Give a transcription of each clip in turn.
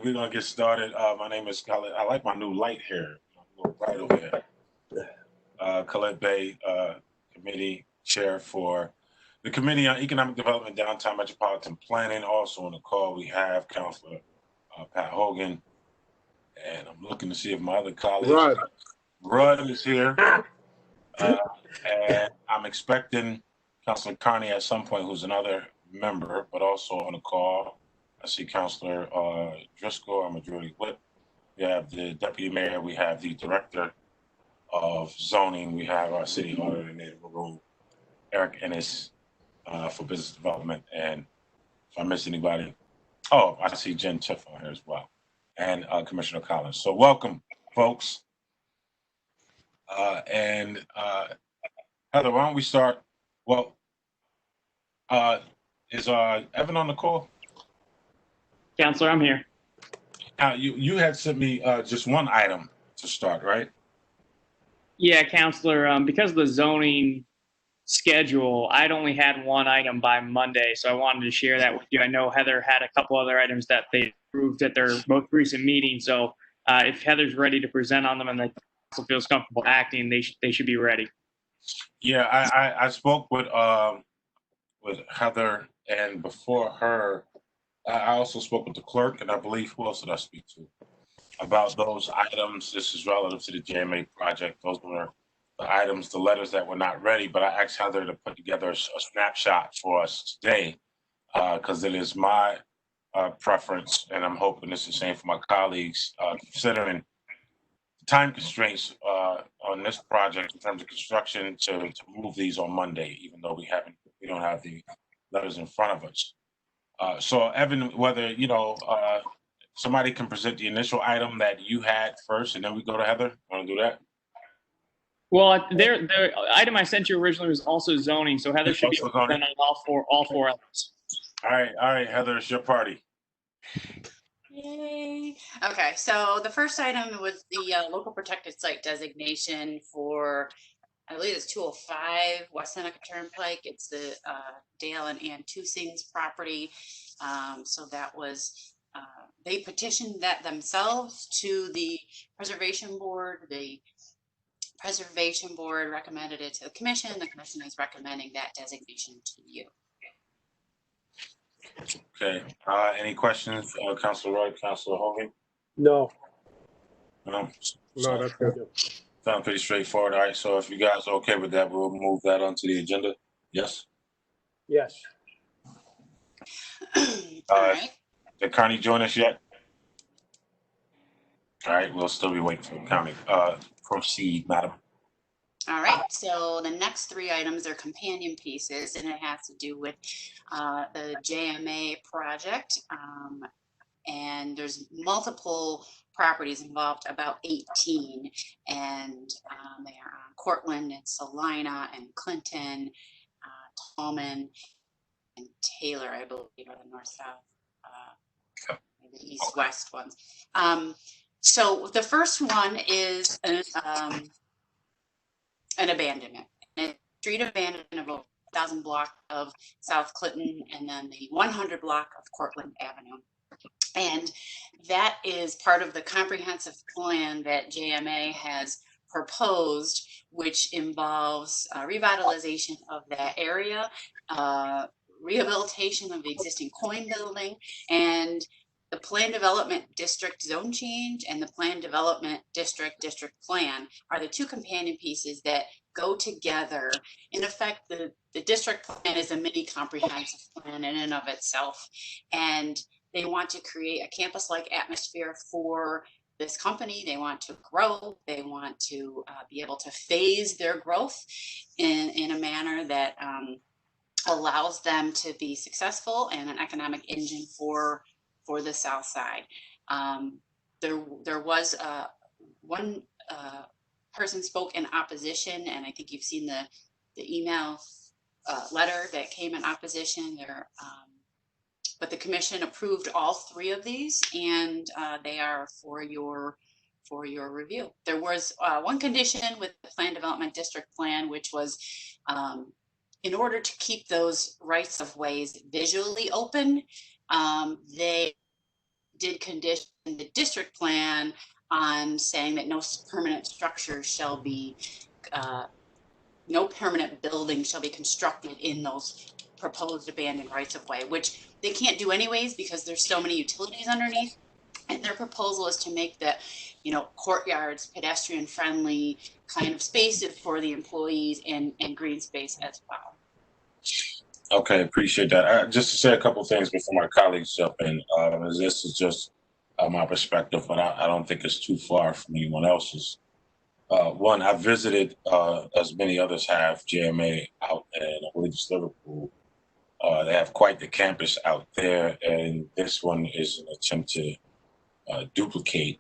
we're gonna get started. My name is Khaled. I like my new light here. A little bright over here. Khaled Bey, committee chair for the Committee on Economic Development, Downtown Metropolitan Planning. Also on the call, we have Councilor Pat Hogan, and I'm looking to see if my other colleagues. Rudd is here, and I'm expecting Councilor Carney at some point, who's another member, but also on the call. I see Councilor Driscoll, our Majority Whip. We have the Deputy Mayor. We have the Director of Zoning. We have our City Auditor in the room, Eric Ennis, for Business Development. And if I miss anybody, oh, I see Jen Tiff on here as well, and Commissioner Collins. So welcome, folks. And Heather, why don't we start? Well, is Evan on the call? Counselor, I'm here. You had sent me just one item to start, right? Yeah, Counselor, because of the zoning schedule, I'd only had one item by Monday, so I wanted to share that with you. I know Heather had a couple other items that they approved at their most recent meeting, so if Heather's ready to present on them and the council feels comfortable acting, they should be ready. Yeah, I spoke with Heather, and before her, I also spoke with the clerk, and I believe, who else did I speak to about those items? This is relative to the JMA project. Those were the items, the letters that were not ready, but I asked Heather to put together a snapshot for us today, because it is my preference, and I'm hoping it's the same for my colleagues, considering the time constraints on this project in terms of construction, to move these on Monday, even though we don't have the letters in front of us. So Evan, whether somebody can present the initial item that you had first, and then we go to Heather. Want to do that? Well, the item I sent you originally was also zoning, so Heather should be able to present on all four items. All right, Heather, it's your party. Yay. Okay, so the first item was the local protected site designation for, I believe it's 205 West Seneca Turnpike. It's the Dale and Ann Tusing's property. So that was, they petitioned that themselves to the Preservation Board. The Preservation Board recommended it to the Commission. The Commission is recommending that designation to you. Okay. Any questions, Councilor Wright, Councilor Hogan? No. No, that's good. Sounds pretty straightforward. All right. So if you guys are okay with that, we'll move that onto the agenda. Yes. Yes. All right. Did Connie join us yet? All right. We'll still be waiting for Connie. Proceed, madam. All right, so the next three items are companion pieces, and it has to do with the JMA project. And there's multiple properties involved, about 18, and they are on Cortland and Salina and Clinton, Tallman, and Taylor, I believe, are the north-south, maybe east-west ones. So the first one is an abandonment, a street abandonment of 1,000 block of South Clinton, and then the 100 block of Cortland Avenue. And that is part of the comprehensive plan that JMA has proposed, which involves revitalization of that area, rehabilitation of the existing coin building, and the Plan Development District zone change and the Plan Development District plan are the two companion pieces that go together. In effect, the district plan is a mini comprehensive plan in and of itself, and they want to create a campus-like atmosphere for this company. They want to grow. They want to be able to phase their growth in a manner that allows them to be successful and an economic engine for the South Side. There was one person spoke in opposition, and I think you've seen the email letter that came in opposition there. But the commission approved all three of these, and they are for your review. There was one condition with the Plan Development District plan, which was in order to keep those rights of ways visually open, they did condition the district plan on saying that no permanent structures shall be, no permanent building shall be constructed in those proposed abandoned rights of way, which they can't do anyways because there's so many utilities underneath. And their proposal is to make the, courtyards pedestrian friendly kind of spaces for the employees and green space as well. Okay, appreciate that. Just to say a couple of things before my colleagues jump in. This is just my perspective, but I don't think it's too far from anyone else's. One, I visited, as many others have, JMA out in, I believe it's Liverpool. They have quite the campus out there, and this one is an attempt to duplicate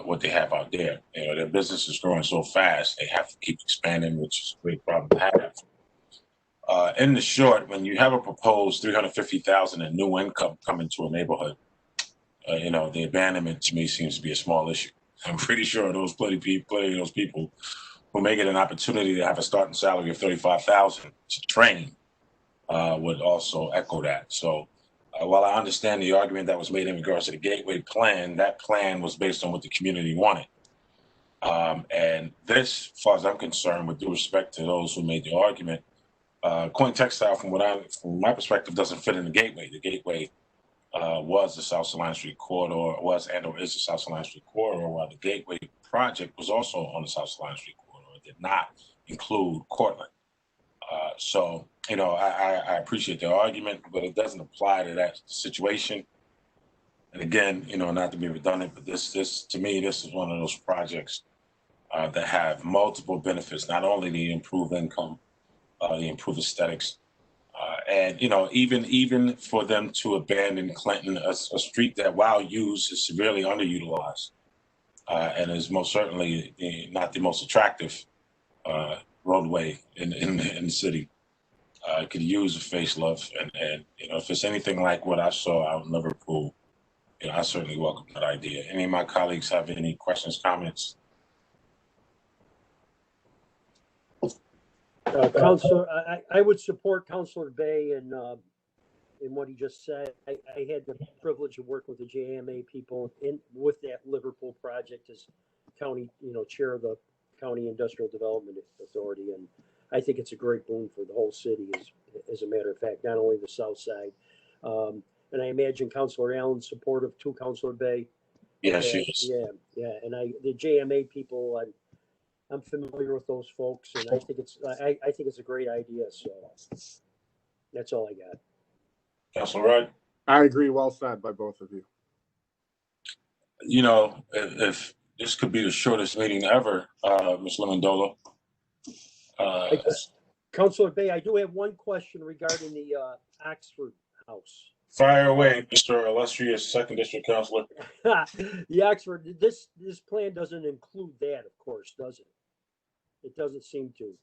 what they have out there. Their business is growing so fast, they have to keep expanding, which is a great problem to have. In the short, when you have a proposed 350,000 in new income coming to a neighborhood, the abandonment to me seems to be a small issue. I'm pretty sure plenty of those people who may get an opportunity to have a starting salary of 35,000 to train would also echo that. So while I understand the argument that was made in regards to the Gateway plan, that plan was based on what the community wanted. And this, as far as I'm concerned, with due respect to those who made the argument, Coin Textile, from my perspective, doesn't fit in the Gateway. The Gateway was the South Salina Street corridor, or is the South Salina Street corridor, while the Gateway project was also on the South Salina Street corridor. It did not include Cortland. So, I appreciate the argument, but it doesn't apply to that situation. And again, not to be redundant, but this to me, this is one of those projects that have multiple benefits, not only the improved income, the improved aesthetics, and even for them to abandon Clinton, a street that, while used, is severely underutilized, and is most certainly not the most attractive roadway in the city. Could use a facelift, and if it's anything like what I saw out in Liverpool, I certainly welcome that idea. Any of my colleagues have any questions, comments? Councilor, I would support Councilor Bay in what he just said. I had the privilege of working with the JMA people with that Liverpool project as county, chair of the County Industrial Development Authority, and I think it's a great boon for the whole city. As a matter of fact, not only the South Side, and I imagine Councilor Allen's supportive too, Councilor Bay. Yeah, she is. Yeah, and the JMA people, I'm familiar with those folks, and I think it's a great idea. So that's all I got. Councilor Wright? I agree. Well said by both of you. If this could be the shortest meeting ever, Ms. Lemondola. Councilor Bay, I do have one question regarding the Oxford House. Fire away, Mr. Illustrious Second District Councilor. The Oxford, this plan doesn't include that, of course, does it? It doesn't seem to.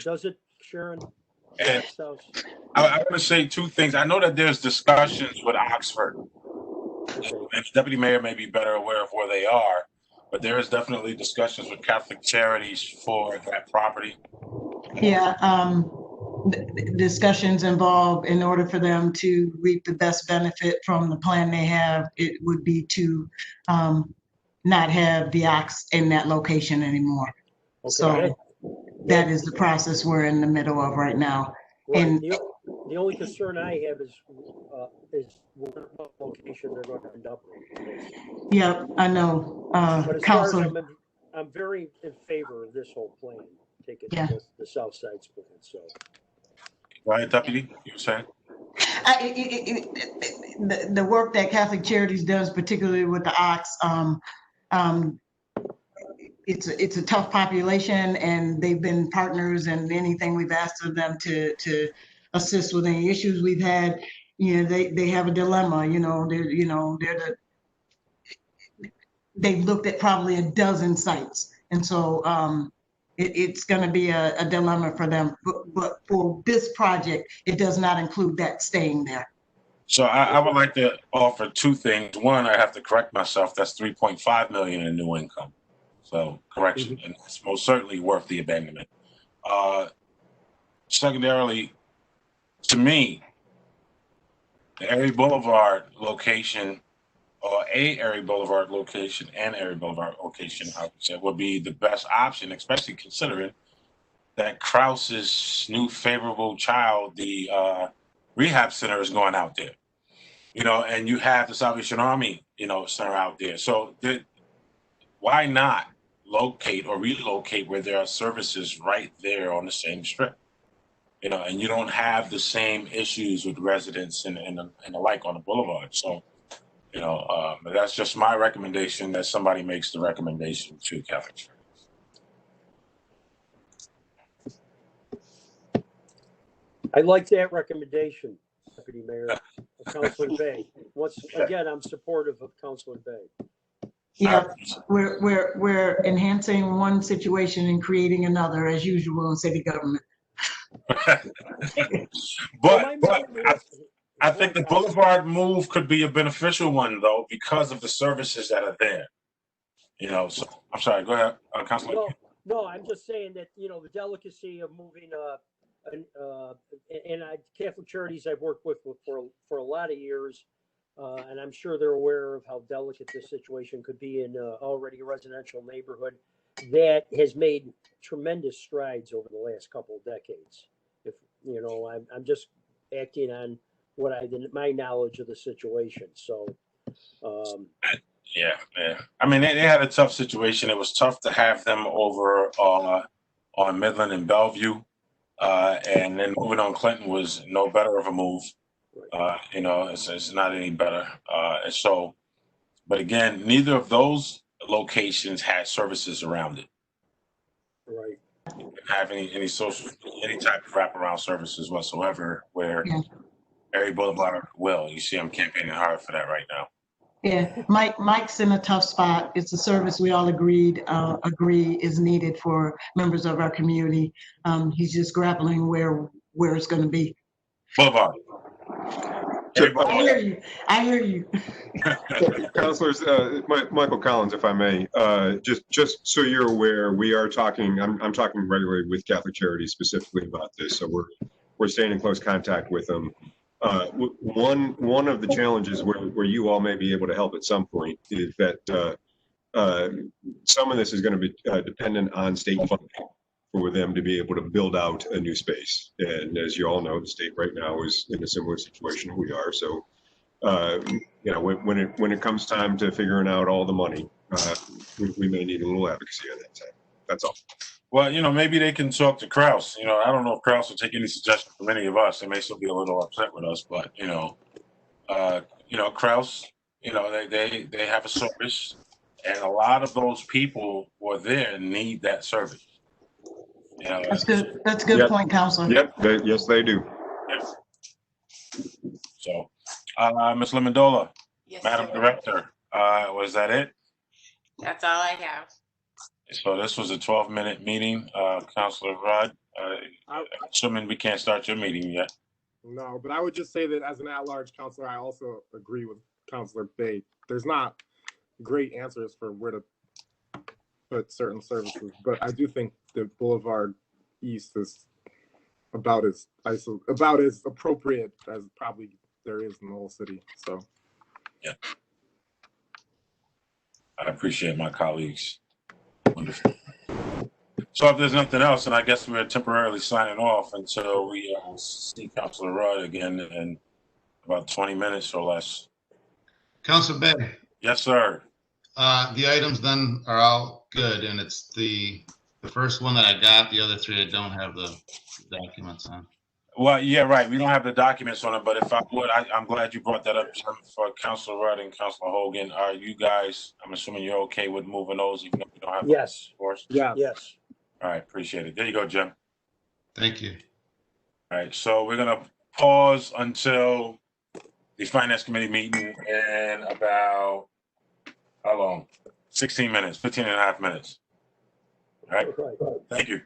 Does it, Sharon? And I want to say two things. I know that there's discussions with Oxford. Okay. And the deputy mayor may be better aware of where they are, but there is definitely discussions with Catholic Charities for that property. Yeah, discussions involve, in order for them to reap the best benefit from the plan they have, it would be to not have the ox in that location anymore. Okay. So that is the process we're in the middle of right now. Right. And the only concern I have is what location they're going to end up with. Yeah, I know. But as far as I'm very in favor of this whole plan, taking the South Side's plan. So, right, Deputy, you were saying? The work that Catholic Charities does, particularly with the ox, it's a tough population, and they've been partners, and anything we've asked of them to assist with any issues we've had, they have a dilemma. They've looked at probably a dozen sites, and so it's going to be a dilemma for them. But for this project, it does not include that staying there. So I would like to offer two things. One, I have to correct myself. That's 3.5 million in new income. So correction, and it's most certainly worth the abandonment. Secondarily, to me, the Erie Boulevard location, or a Erie Boulevard location and Erie Boulevard location, I would say, would be the best option, especially considering that Krause's new favorable child, the rehab center, is going out there. You know, and you have the Salvation Army, you know, center out there. So why not locate or relocate where there are services right there on the same strip? You know, and you don't have the same issues with residents and the like on the boulevard. So, you know, that's just my recommendation, that somebody makes the recommendation to Catholic Charities. I like that recommendation, Deputy Mayor, Councilor Bay. Once again, I'm supportive of Councilor Bay. Yeah, we're enhancing one situation and creating another, as usual in city government. But I think the boulevard move could be a beneficial one, though, because of the services that are there. You know, so I'm sorry. Go ahead, Councilor. No, I'm just saying that, you know, the delicacy of moving, and Catholic Charities I've worked with for a lot of years, and I'm sure they're aware of how delicate this situation could be in already a residential neighborhood that has made tremendous strides over the last couple of decades. If you know, I'm just acting on what my knowledge of the situation. So, Yeah. I mean, they had a tough situation. It was tough to have them over on Midland and Bellevue, and then moving on Clinton was no better of a move. You know, it's not any better. And so, but again, neither of those locations had services around it. right. Have any type of wraparound services whatsoever, where Erie Boulevard will. You see, I'm campaigning hard for that right now. Yeah, Mike's in a tough spot. It's a service we all agree is needed for members of our community. He's just grappling where it's going to be. Boulevard. I hear you. Councilors, Michael Collins, if I may, just so you're aware, we are talking. I'm talking regularly with Catholic Charities specifically about this, so we're staying in close contact with them. One of the challenges where you all may be able to help at some point is that some of this is going to be dependent on state funding for them to be able to build out a new space. And as you all know, the state right now is in a similar situation we are. So, you know, when it comes time to figuring out all the money, we may need a little advocacy on that side. That's all. Well, you know, maybe they can talk to Krause. You know, I don't know if Krause will take any suggestions from any of us. They may still be a little upset with us, but you know, Krause, you know, they have a service, and a lot of those people who are there need that service. You know, That's good. That's a good point, Councilor. Yep. Yes, they do. Yes. So, Ms. Lemondola, Yes, Madam sir. Director, was that it? That's all I have. So this was a 12-minute meeting. Councilor Rudd, assuming we can't start your meeting yet. No, but I would just say that as an at-large councilor, I also agree with Councilor Bay. There's not great answers for where to put certain services, but I do think the Boulevard East is about as appropriate as probably there is in the whole city. So, yeah, I appreciate my colleagues. Wonderful. So if there's nothing else, then I guess we're temporarily signing off until we see Councilor Rudd again in about 20 minutes or less. Councilor Bay. Yes, sir. The items then are all good, and it's the first one that I got. The other three I don't have the documents on. Well, yeah, right. We don't have the documents on it, but if I would, I'm glad you brought that up for Councilor Rudd and Councilor Hogan. Are you guys, I'm assuming you're okay with moving those, even if we don't have Yes. Of course? Yeah. Yes. All right, appreciate it. There you go, Jim. Thank you. All right, so we're going to pause until the Finance Committee meeting in about, how long? 16 minutes, 15 and a half minutes. All right, thank you.